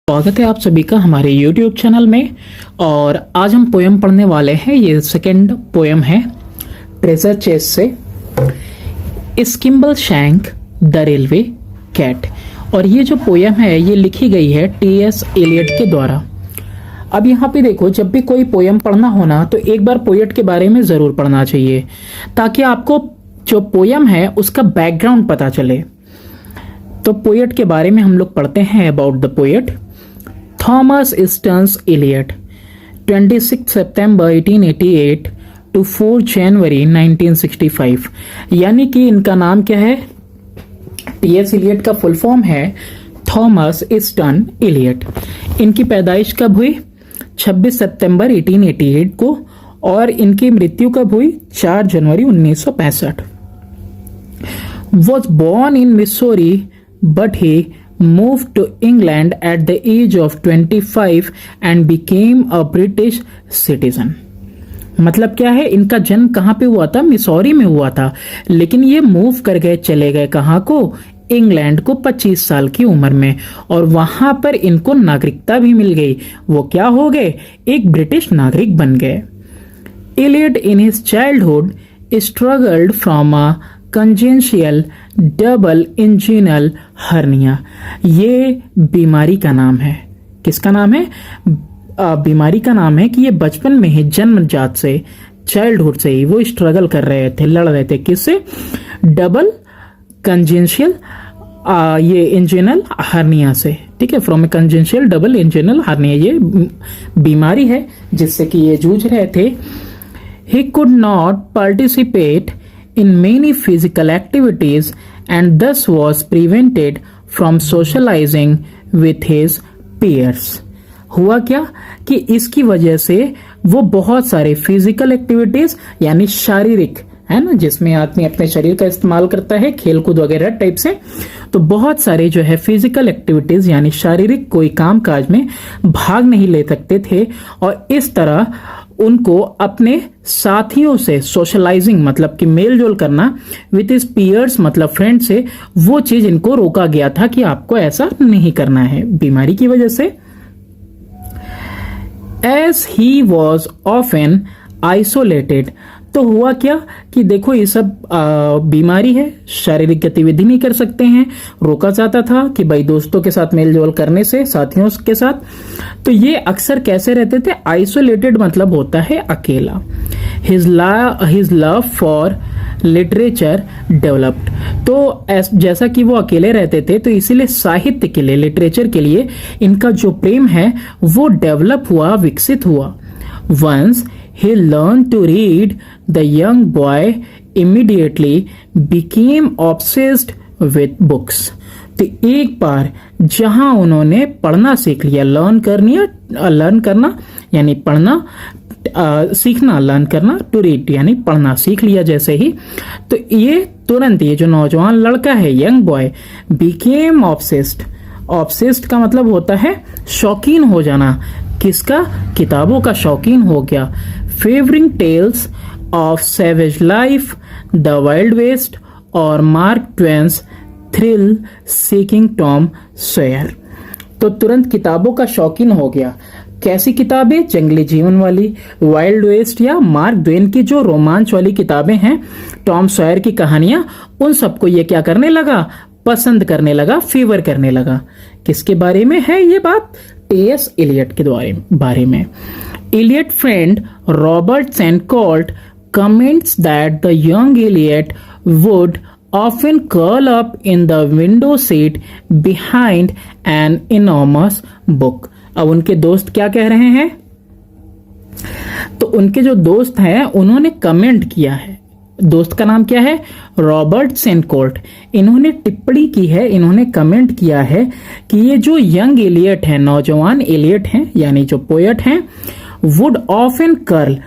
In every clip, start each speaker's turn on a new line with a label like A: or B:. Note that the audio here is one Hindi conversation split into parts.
A: स्वागत है आप सभी का हमारे YouTube चैनल में। और आज हम पोयम पढ़ने वाले हैं। ये सेकंड पोयम है ट्रेजर चेस से, स्किम्बल शैंक द रेलवे कैट। और ये जो पोयम है ये लिखी गई है T.S. एलियट के द्वारा। अब यहाँ पे देखो, जब भी कोई पोयम पढ़ना होना तो एक बार पोएट के बारे में ज़रूर पढ़ना चाहिए, ताकि आपको जो पोयम है उसका बैकग्राउंड पता चले। तो पोएट के बारे में हम लोग पढ़ते हैं। About the poet Thomas Eastern Eliot, 26 सितंबर 1888 टू 4 जनवरी 1965। यानी कि इनका नाम क्या है? टी.एस. एलियट का फुल फॉर्म है थॉमस ईस्टर्न एलियट। इनकी पैदाइश कब हुई? 26 सितंबर 1888 को, और इनकी मृत्यु कब हुई? 4 जनवरी 1965। Was born in Missouri, but he moved to England at the age of 25 and became a British citizen। मतलब क्या है, इनका जन्म कहाँ पे हुआ था? मिसौरी में हुआ था, लेकिन ये मूव कर गए, चले गए कहाँ को? इंग्लैंड को 25 साल की उम्र में, और वहां पर इनको नागरिकता भी मिल गई। वो क्या हो गए? एक ब्रिटिश नागरिक बन गए। Eliot in his childhood struggled from a congenital double inguinal hernia. ये बीमारी का नाम है। किसका नाम है? बीमारी का नाम है कि ये बचपन में ही जन्मजात से, चाइल्डहुड से ही वो स्ट्रगल कर रहे थे, लड़ रहे थे। किससे? डबल कंजेंशियल ये इंजिनल हर्निया से। ठीक है, from A कंजेंशियल double inguinal hernia, ये बीमारी है जिससे कि ये जूझ रहे थे। He could not participate in many physical activities and thus was prevented from socializing with his peers। हुआ क्या कि इसकी वजह से वो बहुत सारे फिजिकल एक्टिविटीज यानी शारीरिक, है ना, जिसमें आदमी अपने शरीर का इस्तेमाल करता है, खेलकूद वगैरह टाइप से, तो बहुत सारे जो है फिजिकल एक्टिविटीज यानी शारीरिक कोई काम काज में भाग नहीं ले सकते थे। और इस तरह उनको अपने साथियों से सोशलाइजिंग मतलब कि मेल जोल करना, विथ हिज पीयर्स मतलब फ्रेंड से, वो चीज इनको रोका गया था कि आपको ऐसा नहीं करना है बीमारी की वजह से। As he was often isolated. तो हुआ क्या कि देखो, ये सब बीमारी है, शारीरिक गतिविधि नहीं कर सकते हैं, रोका जाता था कि भाई दोस्तों के साथ मेल जोल करने से, साथियों के साथ। तो ये अक्सर कैसे रहते थे? आइसोलेटेड मतलब होता है अकेला। His love for literature developed. तो जैसा कि वो अकेले रहते थे, तो इसीलिए साहित्य के लिए, लिटरेचर के लिए इनका जो प्रेम है वो डेवलप हुआ, विकसित हुआ। Once he learned to read, the young boy immediately became obsessed with books। तो एक बार जहां उन्होंने पढ़ना सीख लिया, लर्न करना यानी पढ़ना, सीखना, लर्न करना, टू रीड यानी पढ़ना सीख लिया जैसे ही, तो ये तुरंत, ये जो नौजवान लड़का है, young boy, became obsessed। Obsessed का मतलब होता है शौकीन हो जाना। किसका? किताबों का शौकीन हो गया। Favouring tales of savage life, the wild west और Mark Twain's thrill seeking Tom Sawyer. तो तुरंत किताबों का शौकीन हो गया। कैसी किताबें? जंगली जीवन वाली, वाइल्ड वेस्ट या मार्क ट्वेन की जो रोमांच वाली किताबें हैं, टॉम सॉयर की कहानियां, उन सबको ये क्या करने लगा? पसंद करने लगा, फेवर करने लगा। किसके बारे में है ये बात? टी.एस. एलियट के बारे में। Eliot friend Robert Sencourt comments that the young Eliot would often curl up in the window seat behind an enormous book। अब उनके दोस्त क्या कह रहे हैं? तो उनके जो दोस्त हैं उन्होंने कमेंट किया है। दोस्त का नाम क्या है? रॉबर्ट सेंटकॉल्ट। इन्होंने टिप्पणी की है, इन्होंने कमेंट किया है कि ये जो यंग एलियट है, नौजवान एलियट हैं यानी जो पोएट हैं, would often curl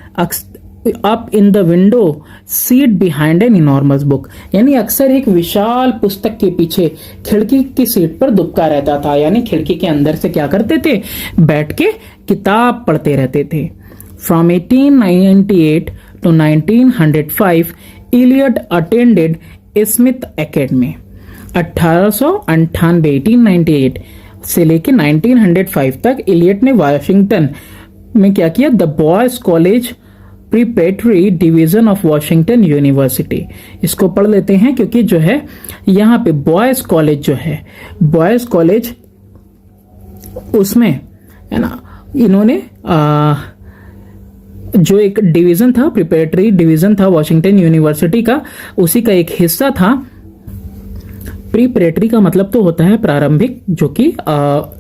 A: up in the window seat behind an enormous book. यानी अक्सर एक विशाल पुस्तक के पीछे खिड़की की सीट पर दुबका रहता था, यानी खिड़की के अंदर से क्या करते थे? बैठ के किताब पढ़ते रहते थे। From 1898 to 1905 Eliot attended Smith Academy. 1898 1898 से लेके 1905 तक इलियट ने वाशिंगटन में क्या किया, the boys college preparatory division of Washington university, इसको पढ़ लेते हैं क्योंकि जो है यहाँ पे बॉयज कॉलेज जो है, बॉयज कॉलेज उसमें है ना, इन्होंने जो एक डिवीजन था, प्रिपरेटरी डिवीजन था वाशिंगटन यूनिवर्सिटी का, उसी का एक हिस्सा था। प्रिपरेटरी का मतलब तो होता है प्रारंभिक, जो कि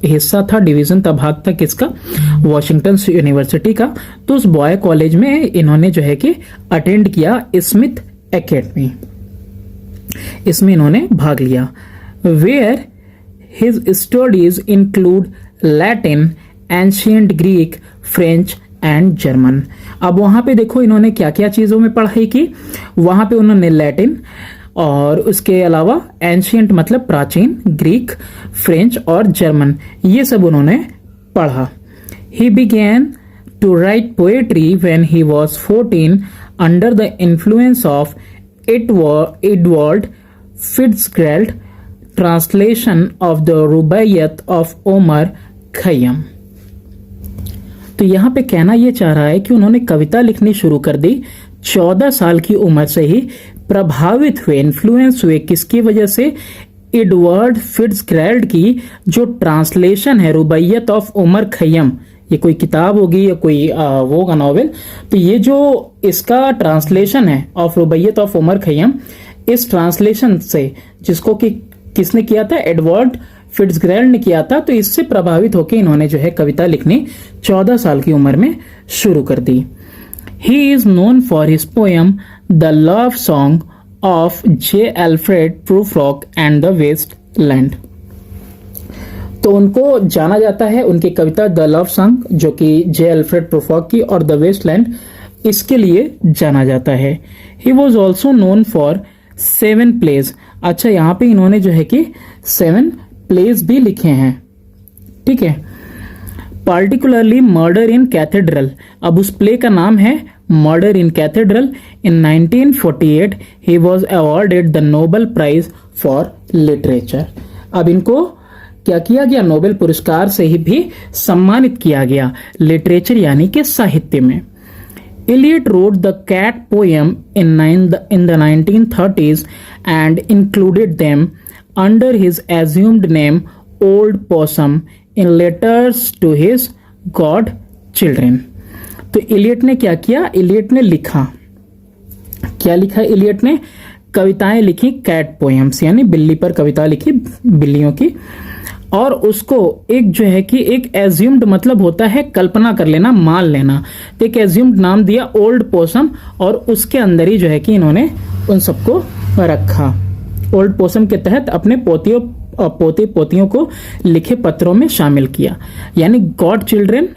A: हिस्सा था, डिवीजन था, भाग था किसका, वॉशिंगटन यूनिवर्सिटी का। तो उस बॉय कॉलेज में इन्होंने जो है कि अटेंड किया स्मिथ एकेडमी, इसमें इन्होंने भाग लिया। Where his studies include Latin, ancient Greek, French and German. अब वहां पे देखो इन्होंने क्या क्या चीजों में पढ़ाई की, वहां पे उन्होंने लैटिन और उसके अलावा एंशिएंट मतलब प्राचीन, ग्रीक, फ्रेंच और जर्मन, ये सब उन्होंने पढ़ा। He began to write poetry when he was 14 under the influence of Edward Fitzgerald, translation of the Rubaiyat of Omar Khayyam. तो यहां पे कहना यह चाह रहा है कि उन्होंने कविता लिखनी शुरू कर दी 14 साल की उम्र से ही, प्रभावित हुए, इन्फ्लुएंस हुए, किसकी वजह से, एडवर्ड फिट्जगेराल्ड की जो ट्रांसलेशन है रुबाइयत ऑफ उमर खय्यम, ये कोई किताब होगी या कोई वो का नॉवेल, तो ये जो इसका ट्रांसलेशन है ऑफ रुबाइयत ऑफ उमर खय्यम, इस ट्रांसलेशन से, जिसको कि किसने किया था, एडवर्ड फिट्जगेराल्ड ने किया था, तो इससे प्रभावित होकर इन्होंने जो है कविता लिखनी 14 साल की उम्र में शुरू कर दी। He is known for his poem the love song of J Alfred Prufrock and the waste land. तो उनको जाना जाता है उनकी कविता द लव सॉन्ग, जो कि जे एल्फ्रेड प्रूफ्रॉक की, और द वेस्ट लैंड, इसके लिए जाना जाता है। He was also known for 7 plays. अच्छा, यहां पे इन्होंने जो है कि 7 प्लेज भी लिखे हैं, ठीक है। पार्टिकुलरली मर्डर इन कैथेड्रल, अब उस प्ले का नाम है murder in cathedral. In 1948 he was awarded the Nobel prize for literature. अब इनको क्या किया गया, नोबेल पुरस्कार से ही भी सम्मानित किया गया, लिटरेचर यानी कि साहित्य में। Eliot wrote the cat poem in the 1930s and included them under his assumed name Old Possum in letters to his godchildren. तो इलियट ने क्या किया, इलियट ने लिखा, क्या लिखा इलियट ने, कविताएं लिखी, कैट पोएम्स यानी बिल्ली पर कविता लिखी, बिल्लियों की, और उसको एक जो है कि एक एज्यूम्ड मतलब होता है कल्पना कर लेना, मान लेना, तो एक एज्यूम्ड नाम दिया ओल्ड पोसम, और उसके अंदर ही जो है कि इन्होंने उन सबको रखा। ओल्ड पोसम के तहत अपने पोते पोतियों को लिखे पत्रों में शामिल किया, यानी गॉड चिल्ड्रन,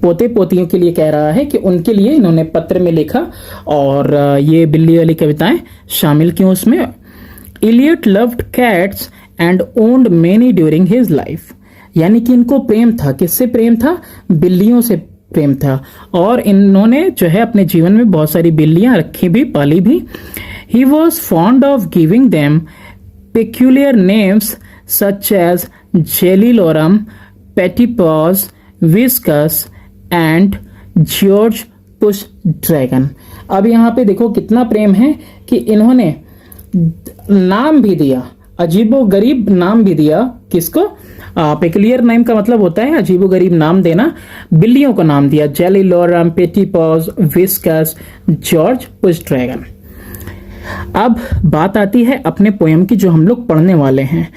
A: पोते पोतियों के लिए कह रहा है कि उनके लिए इन्होंने पत्र में लिखा, और ये बिल्ली वाली कविताएं शामिल क्यों उसमें। Eliot loved cats and owned many during his life, यानी कि इनको प्रेम था, किससे प्रेम था, बिल्लियों से प्रेम था, और इन्होंने जो है अपने जीवन में बहुत सारी बिल्लियां रखी भी, पाली भी। He was fond of giving them peculiar names such as Jellylorum, Pettipaws, Wiscus and George Pushdragon. अब यहाँ पे देखो कितना प्रेम है कि इन्होंने नाम भी दिया, अजीबो गरीब नाम भी दिया, किसको, पेक्यूलियर नेम का मतलब होता है अजीबो गरीब नाम देना, बिल्लियों को नाम दिया, Jellylorum, Pettipaws, Wiscus, George Pushdragon. अब बात आती है अपने पोएम की जो हम लोग पढ़ने वाले हैं।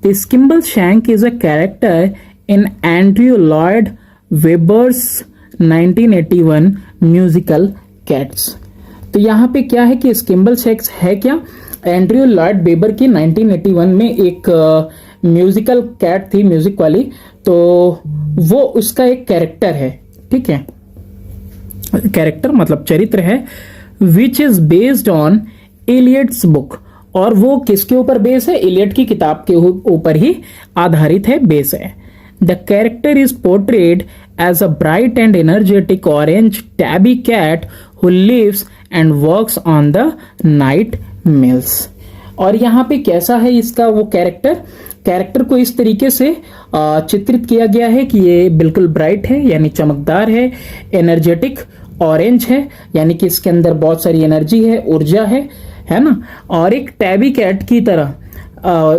A: The Skimbleshank is a character in Andrew Lloyd Webber's 1981 musical Cats. तो यहाँ पे क्या है कि स्किम्बल शैंक्स है क्या, एंड्रयू लॉयड वेबर की 1981 में एक म्यूजिकल कैट थी, म्यूजिक वाली, तो वो उसका एक कैरेक्टर है, ठीक है, कैरेक्टर मतलब चरित्र है, which is based on Eliot's book, और वो किसके ऊपर बेस है, इलियट की किताब के ऊपर ही आधारित है, बेस है। The character is portrayed as a bright and energetic orange tabby cat who lives and works on the night mills. और यहाँ पे कैसा है इसका वो कैरेक्टर, कैरेक्टर को इस तरीके से चित्रित किया गया है कि ये बिल्कुल ब्राइट है यानी चमकदार है, एनर्जेटिक, ऑरेंज है यानी कि इसके अंदर बहुत सारी एनर्जी है, ऊर्जा है ना, और एक टैबी कैट की तरह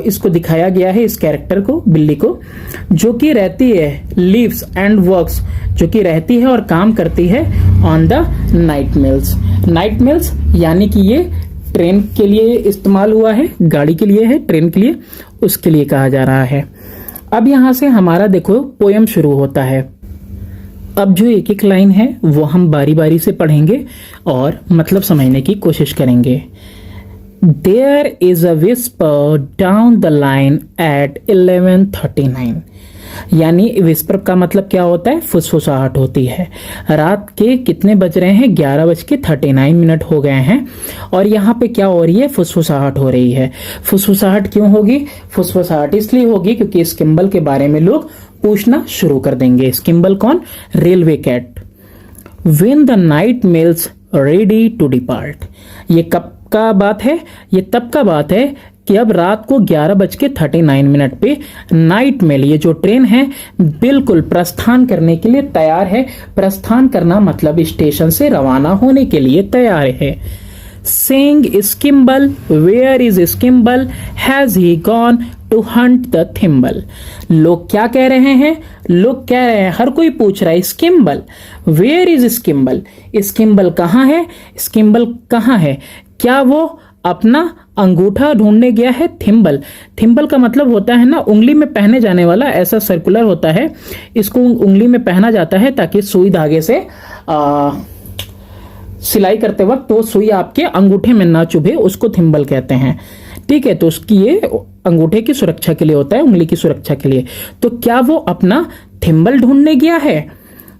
A: इसको दिखाया गया है, इस कैरेक्टर को, बिल्ली को, जो कि रहती है लिव्स एंड वर्क्स, जो कि रहती है और काम करती है on the night mails. Night mails यानी कि ये ट्रेन के लिए इस्तेमाल हुआ है, गाड़ी के लिए है, ट्रेन के लिए, उसके लिए कहा जा रहा है। अब यहां से हमारा देखो पोयम शुरू होता है। अब जो एक एक लाइन है वो हम बारी बारी से पढ़ेंगे और मतलब समझने की कोशिश करेंगे। There is a whisper down the line at 11:39। यानी विस्पर का मतलब क्या होता है? फुसफुसाहट होती है। रात के कितने बज रहे हैं? 11:39 हो गए हैं और यहाँ पे क्या हो रही है? फुसफुसाहट हो रही है। फुसफुसाहट क्यों होगी? फुसफुसाहट इसलिए होगी क्योंकि इस किम्बल के बारे में लोग पूछना शुरू कर देंगे। स्किम्बल कौन? Railway cat. When the night mail's ready to depart। ये कब का बात है? ये तब का बात है कि अब रात को 11:39 पे नाइट मेल, ये जो ट्रेन है, बिल्कुल प्रस्थान करने के लिए तैयार है। प्रस्थान करना मतलब स्टेशन से रवाना होने के लिए तैयार है। Saying Skimble, where is Skimble? Has he gone to hunt the thimble? लोग क्या कह रहे हैं? लोग कह रहे हैं, हर कोई पूछ रहा है स्किम्बल, वेयर इज स्किम्बल? स्किम्बल कहाँ है? स्किम्बल कहाँ है? क्या वो अपना अंगूठा ढूंढने गया है? थिम्बल, थिम्बल का मतलब होता है ना उंगली में पहने जाने वाला, ऐसा सर्कुलर होता है, इसको उंगली में पहना जाता है ताकि सुई धागे से सिलाई करते वक्त वो सुई आपके अंगूठे में ना चुभे, उसको थिम्बल कहते हैं। ठीक है, तो उसकी ये अंगूठे की सुरक्षा के लिए होता है, उंगली की सुरक्षा के लिए। तो क्या वो अपना थिम्बल ढूंढने गया है?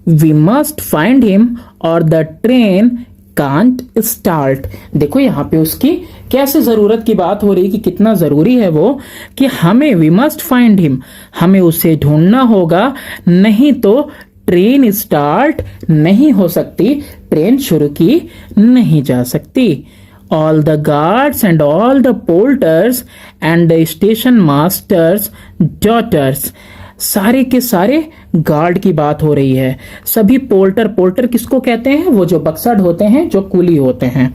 A: वी मस्ट फाइंड हिम और द ट्रेन कांट स्टार्ट। देखो यहाँ पे उसकी कैसे जरूरत की बात हो रही है कि कितना जरूरी है वो, कि हमें, वी मस्ट फाइंड हिम, हमें उसे ढूंढना होगा, नहीं तो ट्रेन स्टार्ट नहीं हो सकती, ट्रेन शुरू की नहीं जा सकती। All the guards and all the porters and the station masters daughters, सारे के सारे गार्ड की बात हो रही है। सभी पोर्टर, पोर्टर किसको कहते हैं? वो जो बक्सा ढोते हैं, जो कूली होते हैं।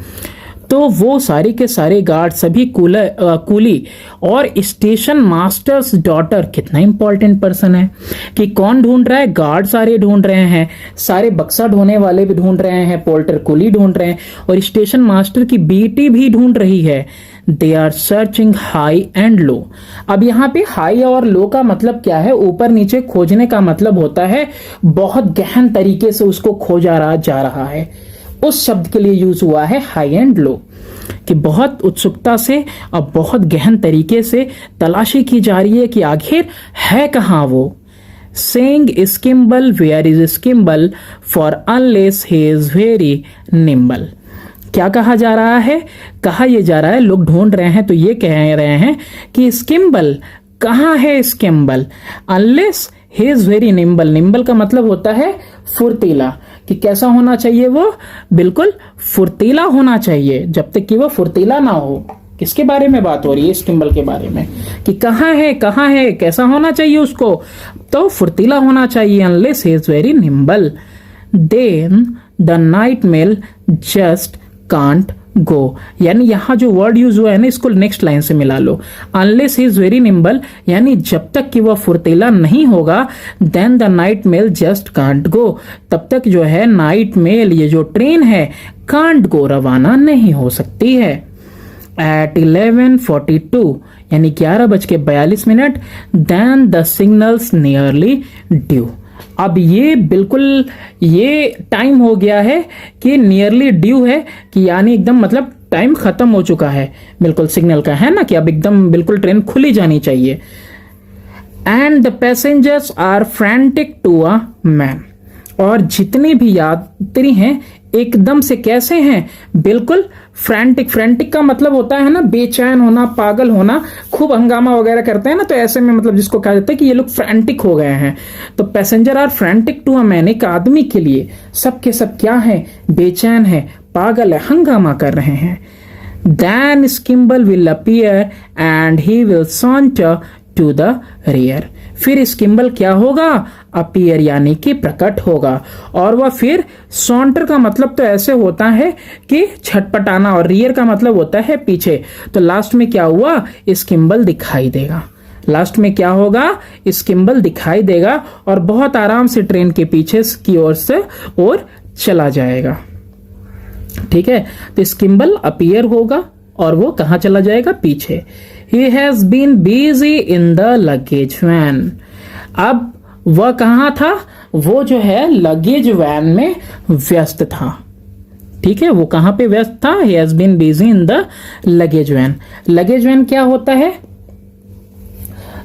A: तो वो सारे के सारे गार्ड, सभी कूली और स्टेशन मास्टर्स डॉटर, कितना इंपॉर्टेंट पर्सन है कि कौन ढूंढ रहा है? गार्ड सारे ढूंढ रहे हैं, सारे बक्सा ढोने वाले भी ढूंढ रहे हैं, पोर्टर कूली ढूंढ रहे हैं और स्टेशन मास्टर की बेटी भी ढूंढ रही है। They are searching high and low. अब यहाँ पे हाई और लो का मतलब क्या है? ऊपर नीचे खोजने का मतलब होता है बहुत गहन तरीके से उसको खोजा जा रहा है। उस शब्द के लिए यूज हुआ है हाई एंड लो, कि बहुत उत्सुकता से और बहुत गहन तरीके से तलाशी की जा रही है कि आखिर है कहां वो। Saying Skimble, where is Skimble? For unless he is very nimble। क्या कहा जा रहा है? कहा यह जा रहा है, लोग ढूंढ रहे हैं तो ये कह रहे हैं कि स्किम्बल कहाँ है? Skimble unless he is very nimble. Nimble का मतलब होता है फुर्तीला, कि कैसा होना चाहिए? वो बिल्कुल फुर्तीला होना चाहिए। जब तक कि वो फुर्तीला ना हो, किसके बारे में बात हो रही है? स्किम्बल के बारे में, कि कहाँ है, कहाँ है, कैसा होना चाहिए उसको? तो फुर्तीला होना चाहिए। Unless he is very nimble then the night mail just can't go. यानी यहां जो वर्ड यूज हुआ है ना, इसको नेक्स्ट लाइन से मिला लो। Unless he is very nimble, यानी जब तक कि वह फुर्तीला नहीं होगा, then the night mail just can't go, तब तक जो है नाइट मेल, ये जो ट्रेन है, कांट गो, रवाना नहीं हो सकती है। एट 11:42 यानी 11:42, then the signals nearly due. अब ये बिल्कुल ये टाइम हो गया है कि नियरली ड्यू है, कि यानी एकदम मतलब टाइम खत्म हो चुका है बिल्कुल सिग्नल का, है ना, कि अब एकदम बिल्कुल ट्रेन खुली जानी चाहिए। And the passengers are frantic to a man. और जितने भी यात्री हैं एकदम से कैसे हैं? बिल्कुल फ्रैंटिक। फ्रैंटिक का मतलब होता है ना बेचैन होना, पागल होना, खूब हंगामा वगैरह करते हैं ना, तो ऐसे में मतलब जिसको कहा जाता है कि ये लोग फ्रैंटिक हो गए हैं। तो passenger are frantic to a man, एक आदमी के लिए सब के सब क्या है? बेचैन है, पागल है, हंगामा कर रहे हैं। Then Skimble will appear and he will saunter to the rear. फिर स्किम्बल क्या होगा, अपीयर यानी कि प्रकट होगा। और वह फिर सॉन्टर का मतलब तो ऐसे होता है कि छटपटाना, और रियर का मतलब होता है पीछे। तो लास्ट में क्या हुआ, स्किम्बल दिखाई देगा। लास्ट में क्या होगा, स्किम्बल दिखाई देगा और बहुत आराम से ट्रेन के पीछे की ओर से और चला जाएगा। ठीक है, तो स्किम्बल अपीयर होगा और वो कहां चला जाएगा, पीछे। He has been busy in the luggage van। अब वह कहां था, वो जो है लगेज वैन में व्यस्त था। ठीक है, वो कहां पे व्यस्त था, He has been busy in the luggage van। Luggage van क्या होता है,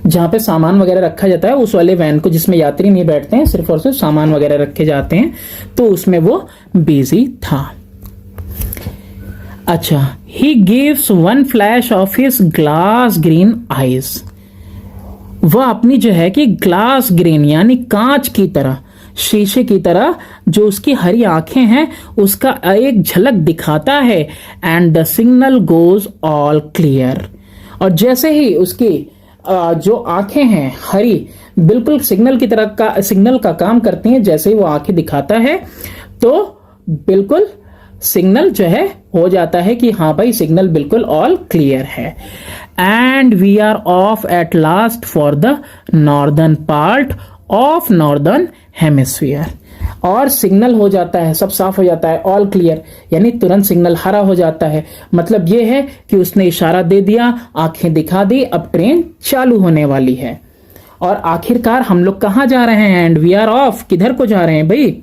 A: जहां पे सामान वगैरह रखा जाता है, उस वाले वैन को जिसमें यात्री नहीं बैठते हैं, सिर्फ और सिर्फ सामान वगैरह रखे जाते हैं, तो उसमें वो बिजी था। अच्छा, he gives one flash of his glass green eyes. वह अपनी जो है कि ग्लास ग्रीन यानी कांच की तरह, शीशे की तरह जो उसकी हरी आंखें हैं, उसका एक झलक दिखाता है। And the signal goes all clear. और जैसे ही उसकी जो आंखें हैं हरी, बिल्कुल सिग्नल का काम करती हैं। जैसे ही वो आंखें दिखाता है तो बिल्कुल सिग्नल जो है हो जाता है कि हाँ भाई, सिग्नल बिल्कुल ऑल क्लियर है। And we are off at last for the northern part of northern hemisphere. और सिग्नल हो जाता है, सब साफ हो जाता है, ऑल क्लियर यानी तुरंत सिग्नल हरा हो जाता है। मतलब ये है कि उसने इशारा दे दिया, आंखें दिखा दी, अब ट्रेन चालू होने वाली है। और आखिरकार हम लोग कहां जा रहे हैं, एंड वी आर ऑफ, किधर को जा रहे हैं भाई,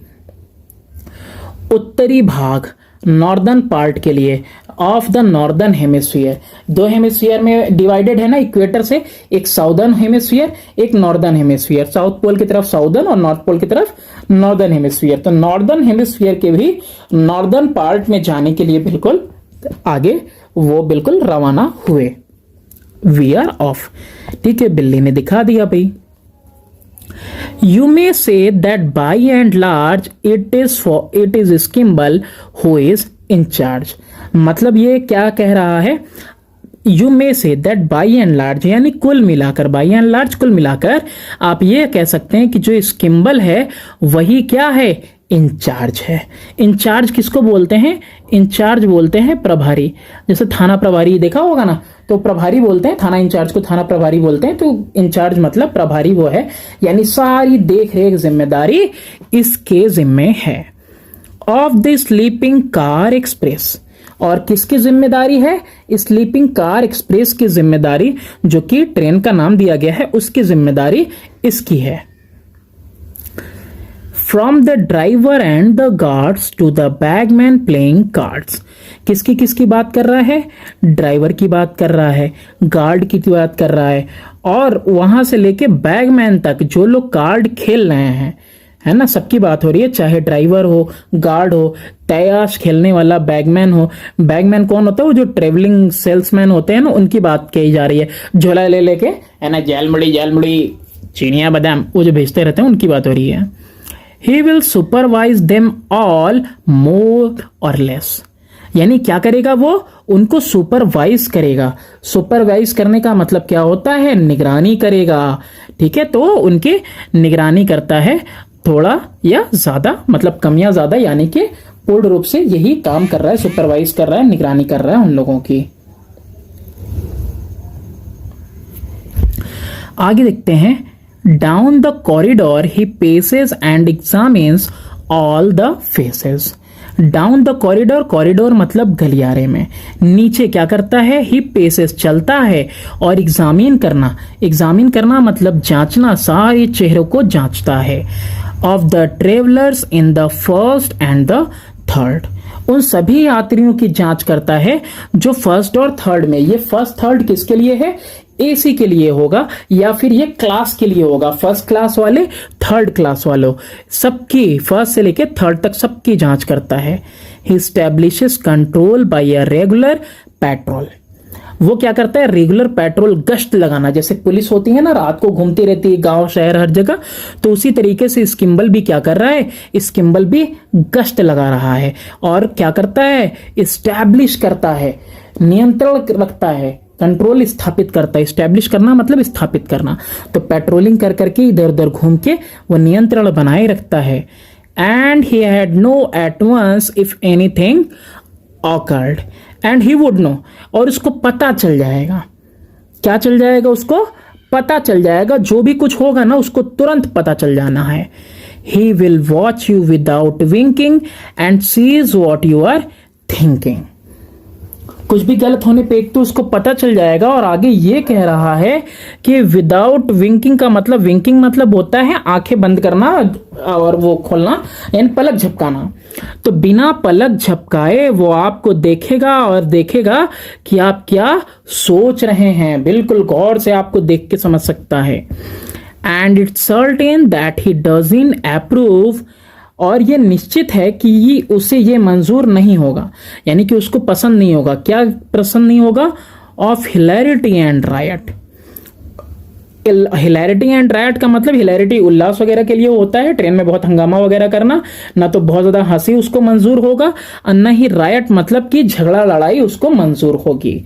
A: उत्तरी भाग, नॉर्दर्न पार्ट के लिए, ऑफ द नॉर्दर्न हेमिस्फीयर। दो हेमिस्फीयर में डिवाइडेड है ना इक्वेटर से, एक साउदर्न हेमिस्फीयर, एक नॉर्दर्न हेमिस्फीयर। साउथ पोल की तरफ साउदर्न और नॉर्थ पोल की तरफ नॉर्दर्न हेमिस्फीयर। तो नॉर्दर्न हेमिस्फीयर के भी नॉर्दर्न पार्ट में जाने के लिए बिल्कुल आगे वो बिल्कुल रवाना हुए। We are off. ठीक है, बिल्ली ने दिखा दिया भाई। You may say that by and large it is Skimble who is in charge। मतलब ये क्या कह रहा है, You may say that by and large यानी कुल मिलाकर, by and large कुल मिलाकर आप ये कह सकते हैं कि जो स्किम्बल है वही क्या है, इंचार्ज है। इंचार्ज किसको बोलते हैं, इंचार्ज बोलते हैं प्रभारी। जैसे थाना प्रभारी देखा होगा ना, तो प्रभारी बोलते हैं, थाना इंचार्ज को थाना प्रभारी बोलते हैं। तो इंचार्ज मतलब प्रभारी वो है, यानी सारी देख रेख जिम्मेदारी इसके जिम्मे है। Of the sleeping car express. और किसकी जिम्मेदारी है, स्लीपिंग कार एक्सप्रेस की जिम्मेदारी, जो कि ट्रेन का नाम दिया गया है, उसकी जिम्मेदारी इसकी है। From the driver and the guards to the bagman playing cards. किसकी बात कर रहा है, ड्राइवर की बात कर रहा है, गार्ड की बात कर रहा है, और वहां से लेके बैगमैन तक जो लोग कार्ड खेल रहे हैं, है ना, सबकी बात हो रही है। चाहे ड्राइवर हो, गार्ड हो, तैयाश खेलने वाला बैगमैन हो। बैगमैन कौन होता है, वो जो ट्रेवलिंग सेल्समैन होते हैं ना, उनकी बात कही जा रही है। झोला ले लेके, है ना, जलमुड़ी चीनिया बादाम वो जो भेजते रहते हैं, उनकी बात हो रही है। He will supervise them all more or less। यानी क्या करेगा, वो उनको सुपरवाइज करेगा। सुपरवाइज करने का मतलब क्या होता है, निगरानी करेगा। ठीक है, तो उनकी निगरानी करता है, थोड़ा या ज्यादा, मतलब कम या ज्यादा, यानी कि पूर्ण रूप से यही काम कर रहा है, सुपरवाइज कर रहा है, निगरानी कर रहा है उन लोगों की। आगे देखते हैं। Down the corridor he paces and examines all the faces। Down the corridor, corridor मतलब गलियारे में। नीचे क्या करता है, he paces चलता है, और एग्जामिन करना मतलब जांचना, सारे चेहरों को जांचता है। Of the travelers in the first and the third। उन सभी यात्रियों की जांच करता है जो फर्स्ट और थर्ड में। ये फर्स्ट थर्ड किसके लिए है, एसी के लिए होगा, या फिर ये क्लास के लिए होगा, फर्स्ट क्लास वाले, थर्ड क्लास वालों, सबकी, फर्स्ट से लेके थर्ड तक सबकी जांच करता है। He establishes control by a regular patrol. वो क्या करता है, रेगुलर पेट्रोल, गश्त लगाना। जैसे पुलिस होती है ना, रात को घूमती रहती है गांव शहर हर जगह, तो उसी तरीके से स्किम्बल भी क्या कर रहा है, स्किम्बल भी गश्त लगा रहा है। और क्या करता है, इस्टेब्लिश करता है, नियंत्रण रखता है, कंट्रोल स्थापित करता है। स्टैब्लिश करना मतलब स्थापित करना। तो पेट्रोलिंग कर करके इधर उधर घूम के वो नियंत्रण बनाए रखता है। And he had know at once if anything awkward, and he would know, और उसको पता चल जाएगा। क्या चल जाएगा? उसको पता चल जाएगा। जो भी कुछ होगा ना उसको तुरंत पता चल जाना है। He will watch you without winking and sees what you are thinking. कुछ भी गलत होने पे एक तो उसको पता चल जाएगा, और आगे ये कह रहा है कि विदाउट विंकिंग का मतलब, विंकिंग मतलब होता है आंखें बंद करना और वो खोलना, यानी पलक झपकाना। तो बिना पलक झपकाए वो आपको देखेगा और देखेगा कि आप क्या सोच रहे हैं। बिल्कुल गौर से आपको देख के समझ सकता है। And it's certain that he doesn't approve, और ये निश्चित है कि उसे ये मंजूर नहीं होगा, यानी कि उसको पसंद नहीं होगा। क्या पसंद नहीं होगा? Of hilarity and riot. Hilarity and riot का मतलब, हिलैरिटी उल्लास वगैरह के लिए होता है, ट्रेन में बहुत हंगामा वगैरह करना, ना तो बहुत ज्यादा हंसी उसको मंजूर होगा, और न ही रायट मतलब कि झगड़ा लड़ाई उसको मंजूर होगी।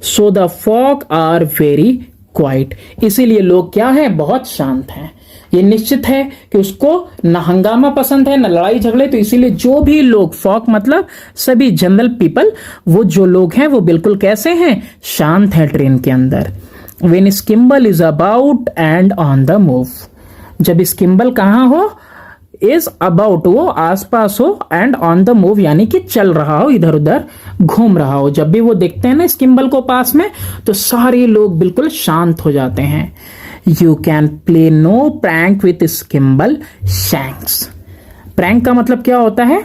A: So the folk are very quiet, इसीलिए लोग क्या है? बहुत शांत हैं। ये निश्चित है कि उसको न हंगामा पसंद है, न लड़ाई झगड़े, तो इसीलिए जो भी लोग, फॉक मतलब सभी जनरल पीपल, वो जो लोग हैं वो बिल्कुल कैसे हैं? शांत हैं ट्रेन के अंदर। When Skimble is about and on the move, जब स्किम्बल कहां हो? इज अबाउट, वो आसपास हो, एंड ऑन द मूव यानी कि चल रहा हो, इधर उधर घूम रहा हो। जब भी वो देखते हैं ना स्किम्बल को पास में, तो सारे लोग बिल्कुल शांत हो जाते हैं। You can play no prank with Skimbleshanks. Prank का मतलब क्या होता है?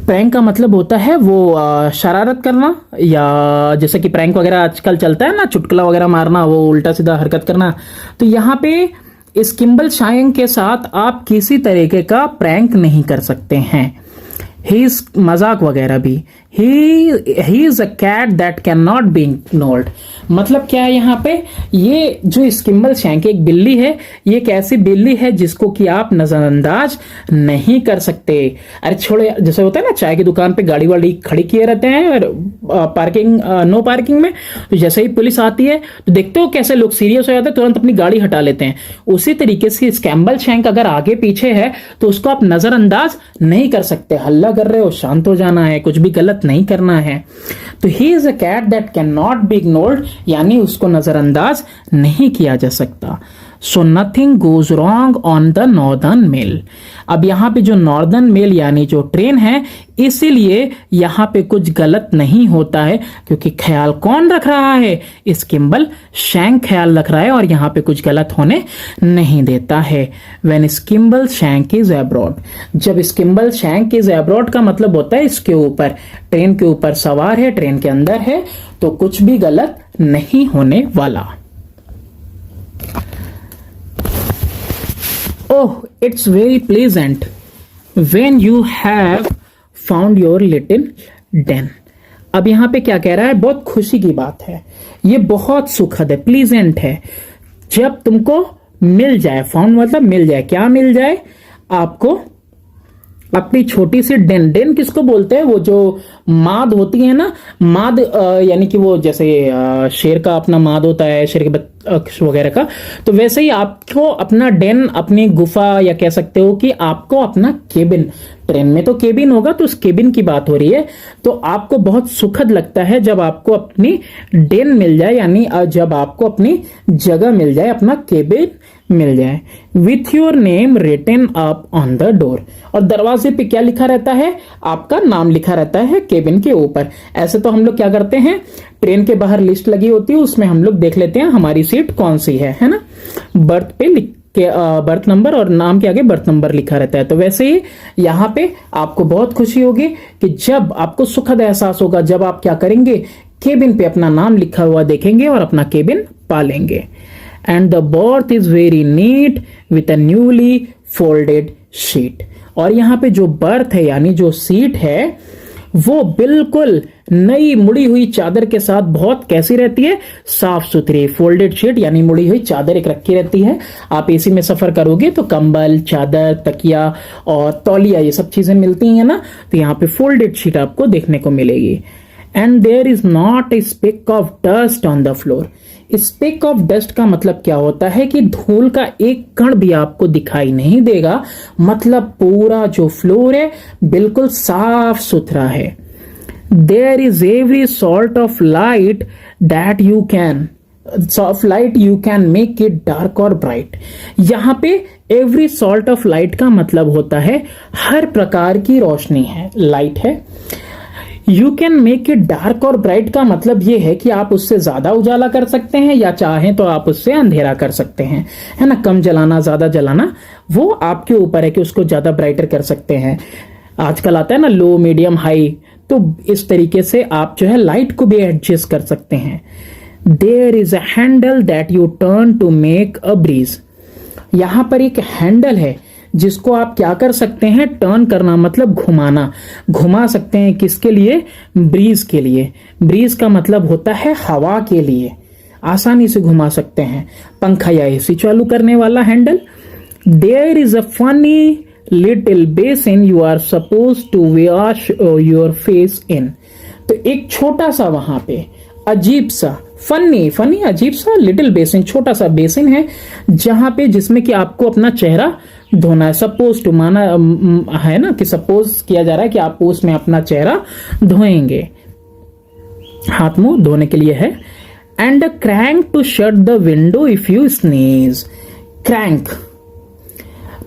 A: प्रैंक का मतलब होता है वो शरारत करना, या जैसे कि प्रैंक वगैरह आजकल चलता है ना, चुटकुला वगैरह मारना, वो उल्टा सीधा हरकत करना। तो यहाँ पे स्किम्बल शायंक के साथ आप किसी तरीके का प्रैंक नहीं कर सकते हैं। ही इज मजाक वगैरह भी। He is a cat that can not be ignored, मतलब क्या है यहाँ पे? ये जो स्किम्बल शैंक एक बिल्ली है, ये एक ऐसी बिल्ली है जिसको कि आप नजरअंदाज नहीं कर सकते। अरे छोड़े, जैसे होता है ना चाय की दुकान पे गाड़ी वाड़ी खड़ी किए रहते हैं और पार्किंग नो पार्किंग में, तो जैसे ही पुलिस आती है तो देखते हो कैसे लोग सीरियस हो जाते हैं, तुरंत अपनी गाड़ी हटा लेते हैं। उसी तरीके से स्किम्बल शैंक अगर आगे पीछे है तो उसको आप नजरअंदाज नहीं कर सकते। हल्ला कर रहे हो, शांत हो जाना है, कुछ भी गलत नहीं करना है। तो he is a cat that can not be ignored, यानी उसको नजरअंदाज नहीं किया जा सकता। So nothing goes wrong on the northern mail. अब यहाँ पे जो नॉर्दर्न मेल यानी जो ट्रेन है, इसीलिए यहाँ पे कुछ गलत नहीं होता है, क्योंकि ख्याल कौन रख रहा है? स्किम्बल शैंक ख्याल रख रहा है, और यहाँ पे कुछ गलत होने नहीं देता है। व्हेन स्किम्बल शैंक इज अब्रॉड, जब स्किम्बल शैंक इज अब्रॉड का मतलब होता है इसके ऊपर, ट्रेन के ऊपर सवार है, ट्रेन के अंदर है, तो कुछ भी गलत नहीं होने वाला। Oh, it's very pleasant when you have found your little den. अब यहाँ पे क्या कह रहा है? बहुत खुशी की बात है, ये बहुत सुखद है, प्लीजेंट है। जब तुमको मिल जाए, फाउंड मतलब मिल जाए, क्या मिल जाए? आपको अपनी छोटी सी डेन। डेन किसको बोलते हैं? वो जो माद होती है ना, माद यानी कि वो जैसे शेर का अपना माद होता है, शेर के वगैरह का, तो वैसे ही आपको अपना डेन, अपनी गुफा, या कह सकते हो कि आपको अपना केबिन, ट्रेन में तो केबिन होगा, तो उस केबिन की बात हो रही है। तो आपको बहुत सुखद लगता है जब आपको अपनी डेन मिल जाए, यानी जब आपको अपनी जगह मिल जाए, अपना केबिन मिल जाए। With your name written up on the door, और दरवाजे पे क्या लिखा रहता है? आपका नाम लिखा रहता है केबिन के ऊपर। ऐसे तो हम लोग क्या करते हैं, ट्रेन के बाहर लिस्ट लगी होती है, उसमें हम लोग देख लेते हैं हमारी सीट कौन सी है ना। बर्थ पे लिख के बर्थ नंबर और नाम के आगे बर्थ नंबर लिखा रहता है। तो वैसे ही यहाँ पे आपको बहुत खुशी होगी कि जब आपको सुखद एहसास होगा, जब आप क्या करेंगे, केबिन पे अपना नाम लिखा हुआ देखेंगे और अपना केबिन पालेंगे। And the birth is very neat with a newly folded sheet, और यहाँ पे जो बर्थ है यानी जो सीट है, वो बिल्कुल नई मुड़ी हुई चादर के साथ बहुत कैसी रहती है? साफ सुथरी। फोल्डेड शीट यानी मुड़ी हुई चादर एक रखी रहती है। आप एसी में सफर करोगे तो कंबल, चादर, तकिया और तौलिया, ये सब चीजें मिलती हैं ना, तो यहाँ पे फोल्डेड शीट आपको देखने को मिलेगी। And there is not a speck of dust on the floor. Speck of dust का मतलब क्या होता है कि धूल का एक कण भी आपको दिखाई नहीं देगा, मतलब पूरा जो फ्लोर है बिल्कुल साफ सुथरा है। There is every sort of light that you can make it dark और ब्राइट। यहां पे एवरी सॉर्ट ऑफ लाइट का मतलब होता है हर प्रकार की रोशनी है, लाइट है। You can make it dark और ब्राइट का मतलब यह है कि आप उससे ज्यादा उजाला कर सकते हैं या चाहें तो आप उससे अंधेरा कर सकते हैं, है ना। कम जलाना, ज्यादा जलाना, वो आपके ऊपर है कि उसको ज्यादा ब्राइटर कर सकते हैं। आजकल आता है ना लो, मीडियम, हाई, तो इस तरीके से आप जो है लाइट को भी एडजस्ट कर सकते हैं। There is a handle that you turn to make a breeze. यहां पर एक हैंडल है जिसको आप क्या कर सकते हैं, टर्न करना मतलब घुमाना, घुमा सकते हैं। किसके लिए? ब्रीज के लिए। ब्रीज का मतलब होता है हवा के लिए, आसानी से घुमा सकते हैं। पंखा या एसी चालू करने वाला handle. There is a funny little basin you are suppose to wash your face in. तो एक छोटा सा वहां पे अजीब सा फनी अजीब सा लिटिल बेसिन, छोटा सा बेसिन है जहां पे जिसमें कि आपको अपना चेहरा धोना है। सपोज टू माना है ना कि सपोज किया जा रहा है कि आप उसमें अपना चेहरा धोएंगे, हाथ मुंह धोने के लिए है। And crank to shut the window if you sneeze. Crank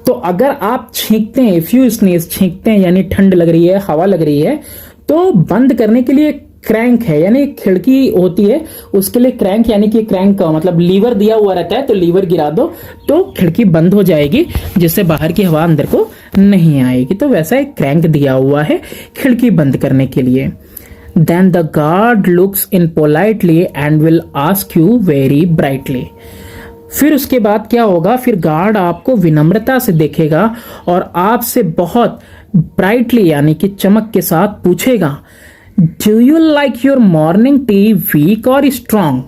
A: तो अगर आप छींकते हैं, इफ यू स्नीज, छींकते हैं यानी ठंड लग रही है, हवा लग रही है, तो बंद करने के लिए क्रैंक है, यानी खिड़की होती है उसके लिए क्रैंक, यानी कि क्रैंक का मतलब लीवर दिया हुआ रहता है, तो लीवर गिरा दो तो खिड़की बंद हो जाएगी, जिससे बाहर की हवा अंदर को नहीं आएगी। तो वैसा एक क्रैंक दिया हुआ है खिड़की बंद करने के लिए। Then the guard looks in politely and will ask you very brightly. फिर उसके बाद क्या होगा, फिर गार्ड आपको विनम्रता से देखेगा और आपसे बहुत ब्राइटली यानी कि चमक के साथ पूछेगा, do you like your morning tea weak और स्ट्रांग।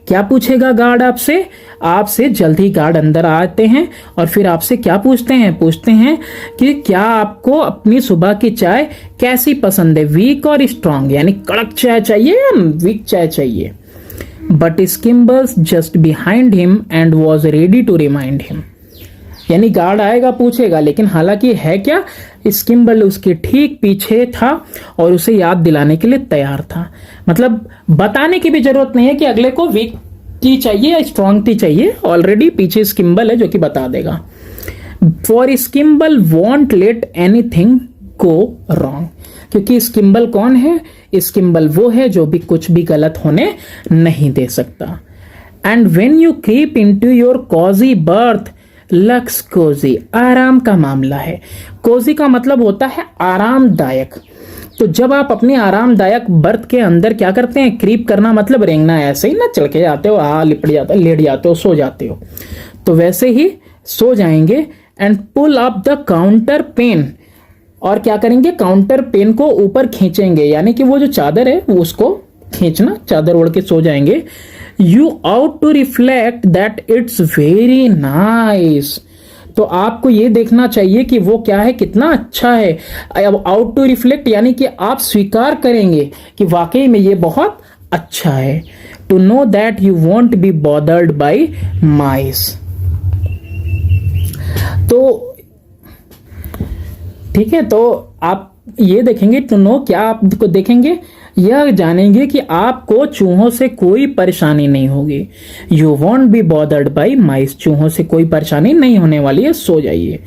A: क्या पूछेगा गार्ड आपसे? आपसे जल्दी गार्ड अंदर आते हैं और फिर आपसे क्या पूछते हैं कि क्या आपको अपनी सुबह की चाय कैसी पसंद है, वीक और स्ट्रांग, यानी कड़क चाय चाहिए या वीक चाय चाहिए। But Skimble's just behind him and was ready to remind him. यानी गार्ड आएगा पूछेगा, लेकिन हालांकि है क्या, स्किम्बल उसके ठीक पीछे था और उसे याद दिलाने के लिए तैयार था। मतलब बताने की भी जरूरत नहीं है कि अगले को वीक टी चाहिए या स्ट्रांग टी चाहिए, ऑलरेडी पीछे स्किम्बल है जो कि बता देगा। For Skimble won't let anything go wrong. क्योंकि स्किम्बल कौन है? स्किम्बल वो है जो भी कुछ भी गलत होने नहीं दे सकता। And when you creep into your cozy berth lux cozy, आराम का मामला है। कोजी का मतलब होता है आरामदायक। तो जब आप अपने आरामदायक बर्थ के अंदर क्या करते हैं, क्रीप करना मतलब रेंगना, ऐसे ही ना चल के जाते हो, लिपट जाते हो, लेट जाते हो, सो जाते हो, तो वैसे ही सो जाएंगे। And pull up the counterpane, और क्या करेंगे, काउंटर पेन को ऊपर खींचेंगे, यानी कि वो जो चादर है वो उसको खींचना, चादर ओढ़ के सो जाएंगे। You ought to reflect that it's very nice. तो आपको ये देखना चाहिए कि वो क्या है, कितना अच्छा है। अब आउट टू रिफ्लेक्ट यानी कि आप स्वीकार करेंगे कि वाकई में ये बहुत अच्छा है। To know that you won't be bothered by mice. तो ठीक है, तो आप ये देखेंगे, टू नो क्या आपको देखेंगे, यह जानेंगे कि आपको चूहों से कोई परेशानी नहीं होगी। You won't be bothered by mice, चूहों से कोई परेशानी नहीं होने वाली है, सो जाइए।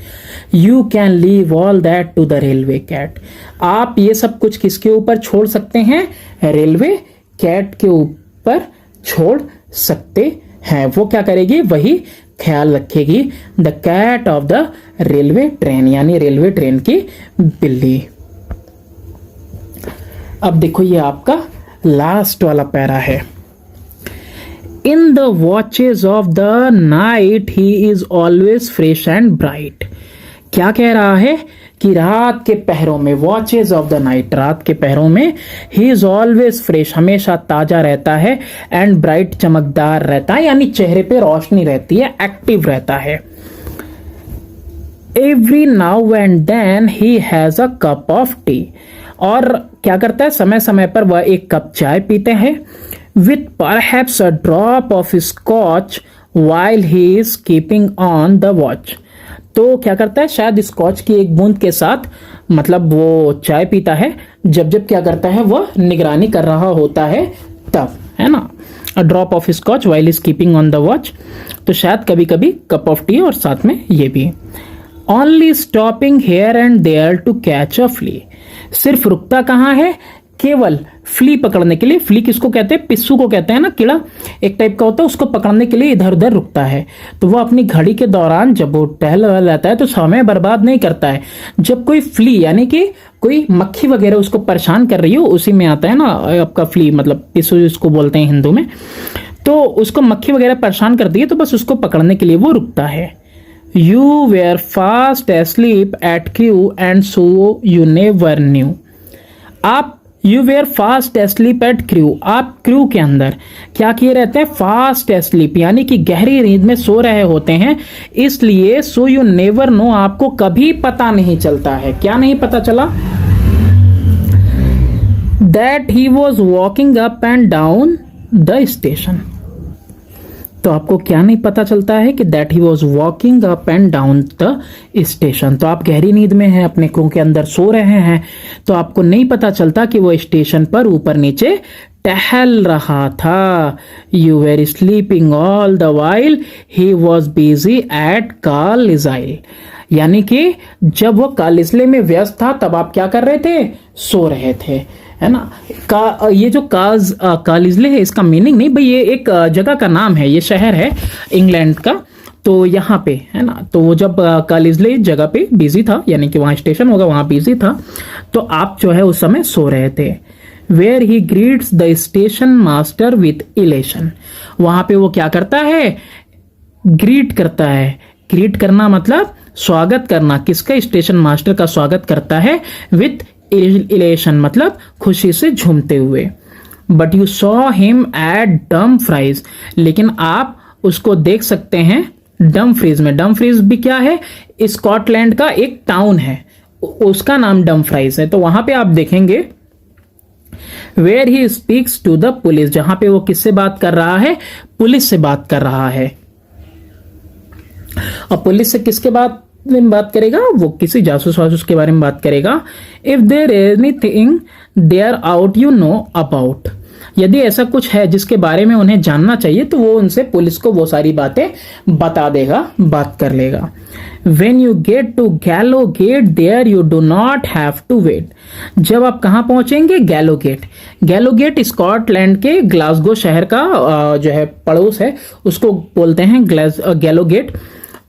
A: You can leave all that to the railway cat. आप ये सब कुछ किसके ऊपर छोड़ सकते हैं? रेलवे कैट के ऊपर छोड़ सकते हैं। वो क्या करेगी? वही ख्याल रखेगी। The cat of the railway train, यानी रेलवे ट्रेन की बिल्ली। अब देखो ये आपका लास्ट वाला पैरा है। In the watches of the night he is always fresh and bright. क्या कह रहा है कि रात के पहरों में, वॉचेज ऑफ द नाइट, रात के पहरों में, ही इज ऑलवेज फ्रेश, हमेशा ताजा रहता है, एंड ब्राइट, चमकदार रहता है, यानी चेहरे पे रोशनी रहती है, एक्टिव रहता है। Every now and then he has a cup of tea. और क्या करता है, समय समय पर वह एक कप चाय पीते हैं with perhaps a drop of scotch while he is keeping on the watch. तो क्या करता है, शायद स्कॉच की एक बूंद के साथ मतलब वो चाय पीता है जब जब क्या करता है, वह निगरानी कर रहा होता है तब, है ना। A drop of scotch while is keeping on the watch, तो शायद कभी कभी कप ऑफ टी और साथ में ये भी। Only stopping here and there to catch a flea, सिर्फ रुकता कहाँ है, केवल फ्ली पकड़ने के लिए। फ्ली किसको कहते हैं, पिस्सू को कहते हैं ना, कीड़ा एक टाइप का होता है, उसको पकड़ने के लिए इधर उधर रुकता है। तो वो अपनी घड़ी के दौरान जब वो टहल रहता है तो समय बर्बाद नहीं करता है। जब कोई फ्ली यानी कि कोई मक्खी वगैरह उसको परेशान कर रही हो, उसी में आता है ना आपका फ्ली, मतलब पिस्सू जिसको बोलते हैं हिंदू में, तो उसको मक्खी वगैरह परेशान करती है तो बस उसको पकड़ने के लिए वो रुकता है। You were fast asleep at Crewe and so you never knew, आप you were fast asleep at Crewe, आप क्रू के अंदर क्या किए रहते हैं, फास्ट एस्लीप यानी कि गहरी नींद में सो रहे होते हैं, इसलिए सो यू नेवर नो, आपको कभी पता नहीं चलता है। क्या नहीं पता चला, that he was walking up and down the station. तो आपको क्या नहीं पता चलता है कि that he was walking up and down the station. तो आप गहरी नींद में हैं, अपने क्रू के अंदर सो रहे हैं, तो आपको नहीं पता चलता कि वो स्टेशन पर ऊपर नीचे टहल रहा था। You were sleeping all the while he was busy at Carlisle, यानी कि जब वो कार्लिस्ले में व्यस्त था तब आप क्या कर रहे थे, सो रहे थे, है ना। ये जो कार्लिस्ले है इसका मीनिंग नहीं भाई, ये एक जगह का नाम है, ये शहर है इंग्लैंड का। तो यहाँ पे है ना, तो वो जब कार्लिस्ले जगह पे बिजी था, यानी कि वहां स्टेशन होगा, वहां बिजी था, तो आप जो है उस समय सो रहे थे। Where he greets the station master with elation, वहां पे वो क्या करता है, ग्रीट करता है। ग्रीट करना मतलब स्वागत करना, किसका, स्टेशन मास्टर का स्वागत करता है विथ इलेशन मतलब खुशी से झूमते हुए। But you saw him at Dumfries, लेकिन आप उसको देख सकते हैं डमफ्रीज में। डमफ्रीज भी क्या है, स्कॉटलैंड का एक टाउन है, उसका नाम डमफ्राइज है। तो वहां पे आप देखेंगे where he speaks to the police, जहां पे वो किससे बात कर रहा है, पुलिस से बात कर रहा है। और पुलिस से किसके बात में बात करेगा, वो किसी जासूस वासूस के बारे में बात करेगा। If there anything there out you know about, यदि ऐसा कुछ है जिसके बारे में उन्हें जानना चाहिए तो वो उनसे, पुलिस को वो सारी बातें बता देगा, बात कर लेगा। When you get to Gallowgate there you do not have to wait, जब आप कहां पहुंचेंगे, गैलोगेट। गैलोगेट स्कॉटलैंड के ग्लासगो शहर का जो है पड़ोस है, उसको बोलते हैं गैलोगेट।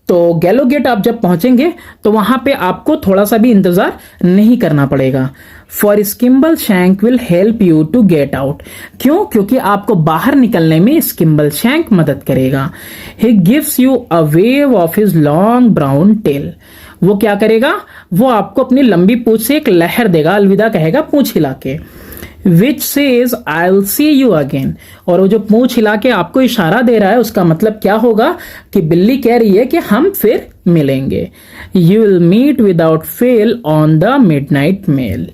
A: तो गैलोगेट आप जब पहुंचेंगे तो वहां पे आपको थोड़ा सा भी इंतजार नहीं करना पड़ेगा। For Skimbleshank will help you to get out, क्यों, क्योंकि आपको बाहर निकलने में स्किम्बल शैंक मदद करेगा। He gives you a wave of his long brown tail, वो क्या करेगा, वो आपको अपनी लंबी पूंछ से एक लहर देगा, अलविदा कहेगा पूंछ हिला के। Which says I will see you again, और वो जो पूंछ हिला के आपको इशारा दे रहा है उसका मतलब क्या होगा कि बिल्ली कह रही है कि हम फिर मिलेंगे। You will meet without fail on the midnight mail,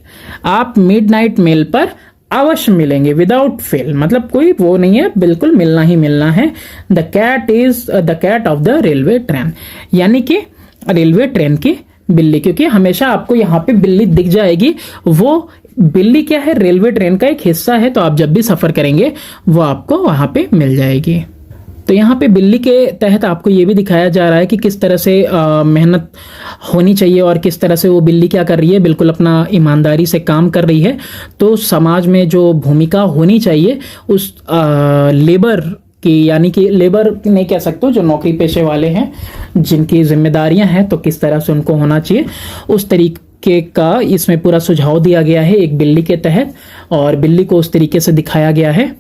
A: आप मिडनाइट मेल पर अवश्य मिलेंगे। विदाउट फेल मतलब कोई वो नहीं है, बिल्कुल मिलना ही मिलना है। The cat is the cat of the railway train, यानी कि रेलवे ट्रेन की बिल्ली, क्योंकि हमेशा आपको यहाँ पे बिल्ली दिख जाएगी। वो बिल्ली क्या है, रेलवे ट्रेन का एक हिस्सा है, तो आप जब भी सफर करेंगे वो आपको वहां पे मिल जाएगी। तो यहाँ पे बिल्ली के तहत आपको ये भी दिखाया जा रहा है कि किस तरह से मेहनत होनी चाहिए और किस तरह से वो बिल्ली क्या कर रही है, बिल्कुल अपना ईमानदारी से काम कर रही है। तो समाज में जो भूमिका होनी चाहिए उस लेबर की, यानी कि लेबर नहीं कह सकते, जो नौकरी पेशे वाले हैं जिनकी जिम्मेदारियां हैं, तो किस तरह से उनको होना चाहिए, उस तरीके का इसमें पूरा सुझाव दिया गया है एक बिल्ली के तहत, और बिल्ली को उस तरीके से दिखाया गया है।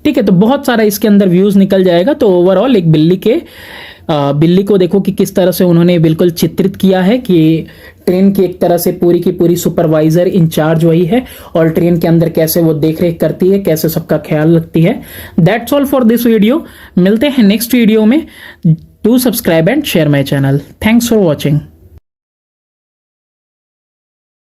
A: ठीक है, तो बहुत सारा इसके अंदर व्यूज निकल जाएगा। तो ओवरऑल एक बिल्ली को देखो कि किस तरह से उन्होंने बिल्कुल चित्रित किया है कि ट्रेन की एक तरह से पूरी की पूरी सुपरवाइजर इंचार्ज वही है, और ट्रेन के अंदर कैसे वो देख रेख करती है, कैसे सबका ख्याल रखती है। That's all for this video, मिलते हैं नेक्स्ट वीडियो में। Do subscribe and share my channel. Thanks for watching.